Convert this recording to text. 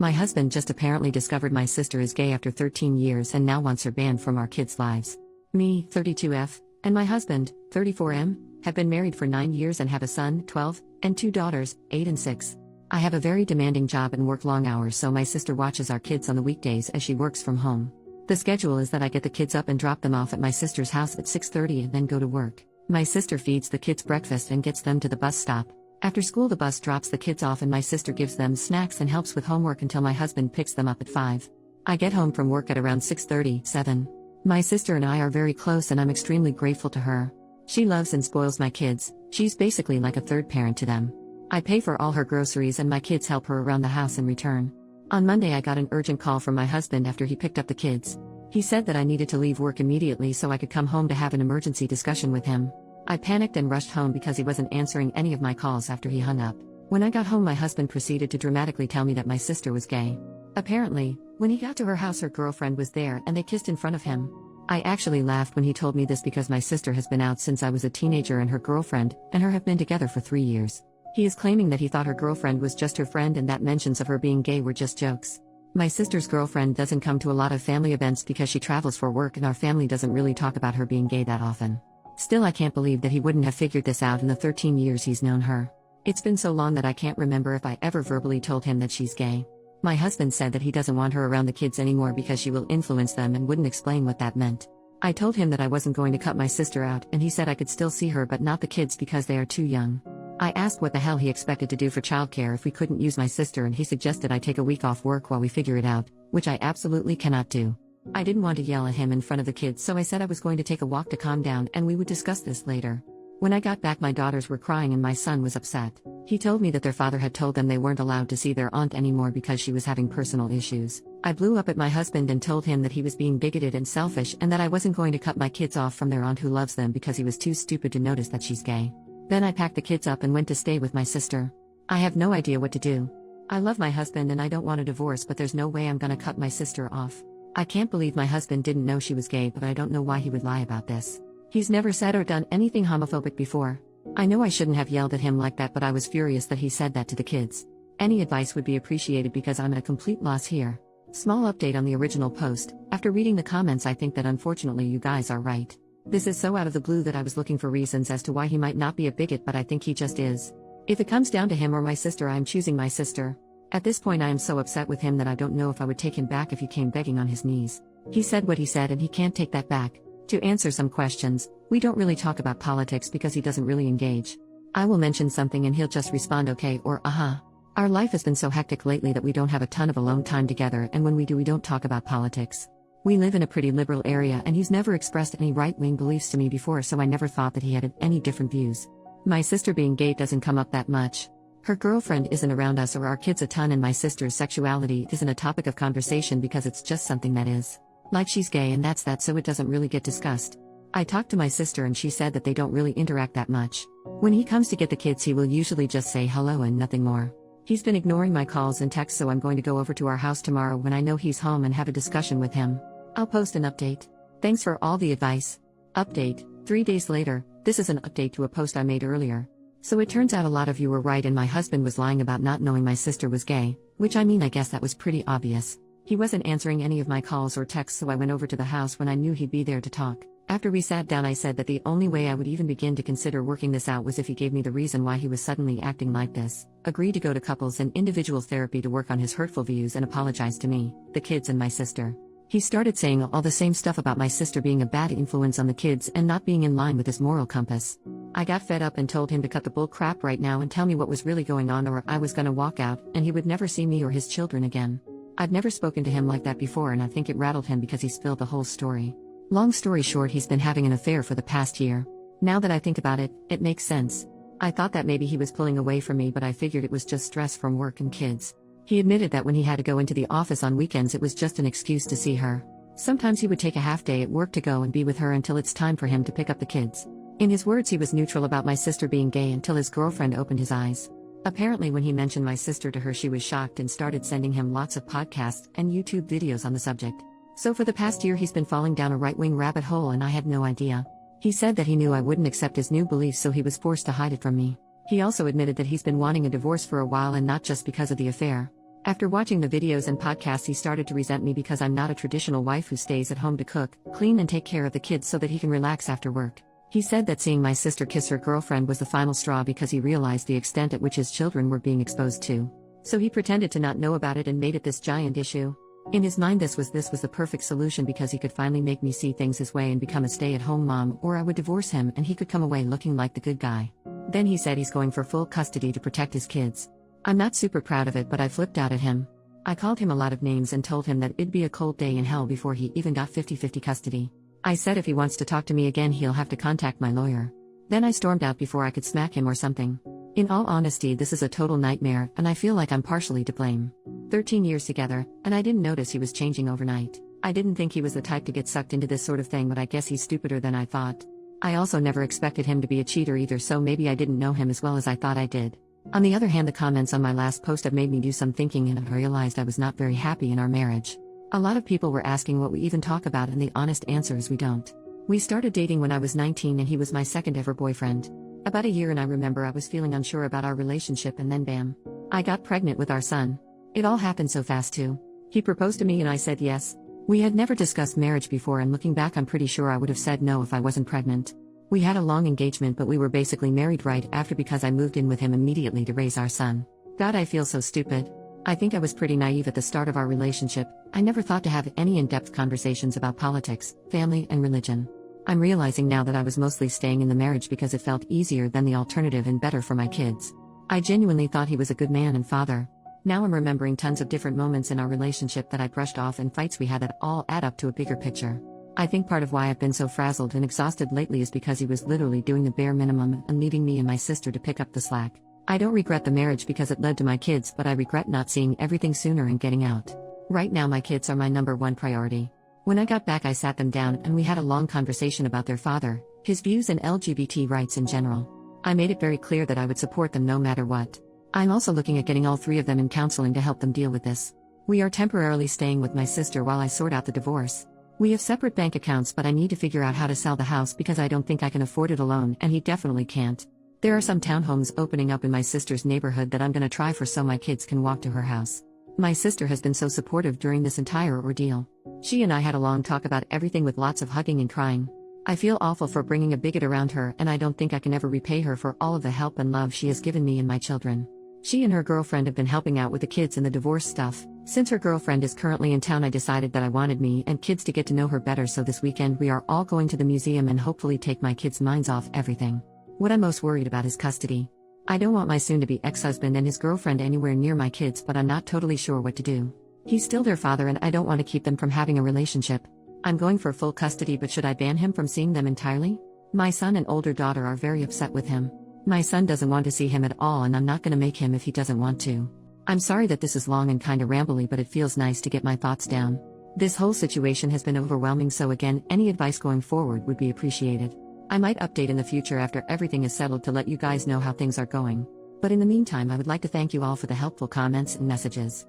My husband just apparently discovered my sister is gay after 13 years and now wants her banned from our kids' lives. Me, 32F, and my husband, 34M, have been married for 9 years and have a son, 12, and 2 daughters, 8 and 6. I have a very demanding job and work long hours, so my sister watches our kids on the weekdays as she works from home. The schedule is that I get the kids up and drop them off at my sister's house at 6:30 and then go to work. My sister feeds the kids breakfast and gets them to the bus stop. After school, the bus drops the kids off and my sister gives them snacks and helps with homework until my husband picks them up at 5. I get home from work at around 6:30, 7. My sister and I are very close and I'm extremely grateful to her. She loves and spoils my kids. She's basically like a third parent to them. I pay for all her groceries and my kids help her around the house in return. On Monday I got an urgent call from my husband after he picked up the kids. He said that I needed to leave work immediately so I could come home to have an emergency discussion with him. I panicked and rushed home because he wasn't answering any of my calls after he hung up. When I got home, my husband proceeded to dramatically tell me that my sister was gay. Apparently, when he got to her house, her girlfriend was there and they kissed in front of him. I actually laughed when he told me this because my sister has been out since I was a teenager and her girlfriend and her have been together for 3 years. He is claiming that he thought her girlfriend was just her friend and that mentions of her being gay were just jokes. My sister's girlfriend doesn't come to a lot of family events because she travels for work and our family doesn't really talk about her being gay that often. Still, I can't believe that he wouldn't have figured this out in the 13 years he's known her. It's been so long that I can't remember if I ever verbally told him that she's gay. My husband said that he doesn't want her around the kids anymore because she will influence them and wouldn't explain what that meant. I told him that I wasn't going to cut my sister out and he said I could still see her but not the kids because they are too young. I asked what the hell he expected to do for childcare if we couldn't use my sister and he suggested I take a week off work while we figure it out, which I absolutely cannot do. I didn't want to yell at him in front of the kids, so I said I was going to take a walk to calm down and we would discuss this later. When I got back, my daughters were crying and my son was upset. He told me that their father had told them they weren't allowed to see their aunt anymore because she was having personal issues. I blew up at my husband and told him that he was being bigoted and selfish and that I wasn't going to cut my kids off from their aunt who loves them because he was too stupid to notice that she's gay. Then I packed the kids up and went to stay with my sister. I have no idea what to do. I love my husband and I don't want a divorce, but there's no way I'm gonna cut my sister off. I can't believe my husband didn't know she was gay, but I don't know why he would lie about this. He's never said or done anything homophobic before. I know I shouldn't have yelled at him like that, but I was furious that he said that to the kids. Any advice would be appreciated because I'm at a complete loss here. Small update on the original post. After reading the comments, I think that unfortunately you guys are right. This is so out of the blue that I was looking for reasons as to why he might not be a bigot, but I think he just is. If it comes down to him or my sister, I am choosing my sister. At this point I am so upset with him that I don't know if I would take him back if he came begging on his knees. He said what he said and he can't take that back. To answer some questions, we don't really talk about politics because he doesn't really engage. I will mention something and he'll just respond okay or uh-huh. Our life has been so hectic lately that we don't have a ton of alone time together, and when we do, we don't talk about politics. We live in a pretty liberal area and he's never expressed any right-wing beliefs to me before, so I never thought that he had any different views. My sister being gay doesn't come up that much. Her girlfriend isn't around us or our kids a ton, and my sister's sexuality isn't a topic of conversation because it's just something that is. Like, she's gay and that's that, so it doesn't really get discussed. I talked to my sister and she said that they don't really interact that much. When he comes to get the kids, he will usually just say hello and nothing more. He's been ignoring my calls and texts, so I'm going to go over to our house tomorrow when I know he's home and have a discussion with him. I'll post an update. Thanks for all the advice. Update. 3 days later. This is an update to a post I made earlier. So it turns out a lot of you were right and my husband was lying about not knowing my sister was gay, which I mean, I guess that was pretty obvious. He wasn't answering any of my calls or texts, so I went over to the house when I knew he'd be there to talk. After we sat down, I said that the only way I would even begin to consider working this out was if he gave me the reason why he was suddenly acting like this, agreed to go to couples and individual therapy to work on his hurtful views, and apologize to me, the kids and my sister. He started saying all the same stuff about my sister being a bad influence on the kids and not being in line with his moral compass. I got fed up and told him to cut the bull crap right now and tell me what was really going on, or I was gonna walk out and he would never see me or his children again. I've never spoken to him like that before, and I think it rattled him because he spilled the whole story. Long story short, he's been having an affair for the past year. Now that I think about it, it makes sense. I thought that maybe he was pulling away from me, but I figured it was just stress from work and kids. He admitted that when he had to go into the office on weekends, it was just an excuse to see her. Sometimes he would take a half day at work to go and be with her until it's time for him to pick up the kids. In his words, he was neutral about my sister being gay until his girlfriend opened his eyes. Apparently when he mentioned my sister to her, she was shocked and started sending him lots of podcasts and YouTube videos on the subject. So for the past year he's been falling down a right-wing rabbit hole and I had no idea. He said that he knew I wouldn't accept his new beliefs, so he was forced to hide it from me. He also admitted that he's been wanting a divorce for a while, and not just because of the affair. After watching the videos and podcasts, he started to resent me because I'm not a traditional wife who stays at home to cook, clean, and take care of the kids so that he can relax after work. He said that seeing my sister kiss her girlfriend was the final straw because he realized the extent at which his children were being exposed to. So he pretended to not know about it and made it this giant issue. In his mind, this was the perfect solution because he could finally make me see things his way and become a stay-at-home mom, or I would divorce him and he could come away looking like the good guy. Then he said he's going for full custody to protect his kids. I'm not super proud of it, but I flipped out at him. I called him a lot of names and told him that it'd be a cold day in hell before he even got 50-50 custody. I said if he wants to talk to me again, he'll have to contact my lawyer. Then I stormed out before I could smack him or something. In all honesty, this is a total nightmare, and I feel like I'm partially to blame. 13 years together, and I didn't notice he was changing overnight. I didn't think he was the type to get sucked into this sort of thing, but I guess he's stupider than I thought. I also never expected him to be a cheater either, so maybe I didn't know him as well as I thought I did. On the other hand, the comments on my last post have made me do some thinking, and I realized I was not very happy in our marriage. A lot of people were asking what we even talk about, and the honest answer is we don't. We started dating when I was 19 and he was my second ever boyfriend. About a year, and I remember I was feeling unsure about our relationship, and then bam. I got pregnant with our son. It all happened so fast too. He proposed to me and I said yes. We had never discussed marriage before, and looking back I'm pretty sure I would have said no if I wasn't pregnant. We had a long engagement, but we were basically married right after because I moved in with him immediately to raise our son. God, I feel so stupid. I think I was pretty naive at the start of our relationship. I never thought to have any in-depth conversations about politics, family, and religion. I'm realizing now that I was mostly staying in the marriage because it felt easier than the alternative and better for my kids. I genuinely thought he was a good man and father. Now I'm remembering tons of different moments in our relationship that I brushed off and fights we had that all add up to a bigger picture. I think part of why I've been so frazzled and exhausted lately is because he was literally doing the bare minimum and leaving me and my sister to pick up the slack. I don't regret the marriage because it led to my kids, but I regret not seeing everything sooner and getting out. Right now my kids are my number one priority. When I got back, I sat them down and we had a long conversation about their father, his views, and LGBT rights in general. I made it very clear that I would support them no matter what. I'm also looking at getting all three of them in counseling to help them deal with this. We are temporarily staying with my sister while I sort out the divorce. We have separate bank accounts, but I need to figure out how to sell the house because I don't think I can afford it alone, and he definitely can't. There are some townhomes opening up in my sister's neighborhood that I'm gonna try for so my kids can walk to her house. My sister has been so supportive during this entire ordeal. She and I had a long talk about everything with lots of hugging and crying. I feel awful for bringing a bigot around her, and I don't think I can ever repay her for all of the help and love she has given me and my children. She and her girlfriend have been helping out with the kids and the divorce stuff. Since her girlfriend is currently in town, I decided that I wanted me and kids to get to know her better, so this weekend we are all going to the museum and hopefully take my kids' minds off everything. What I'm most worried about is custody. I don't want my soon-to-be ex-husband and his girlfriend anywhere near my kids, but I'm not totally sure what to do. He's still their father and I don't want to keep them from having a relationship. I'm going for full custody, but should I ban him from seeing them entirely? My son and older daughter are very upset with him. My son doesn't want to see him at all, and I'm not going to make him if he doesn't want to. I'm sorry that this is long and kinda rambly, but it feels nice to get my thoughts down. This whole situation has been overwhelming, so again, any advice going forward would be appreciated. I might update in the future after everything is settled to let you guys know how things are going. But in the meantime, I would like to thank you all for the helpful comments and messages.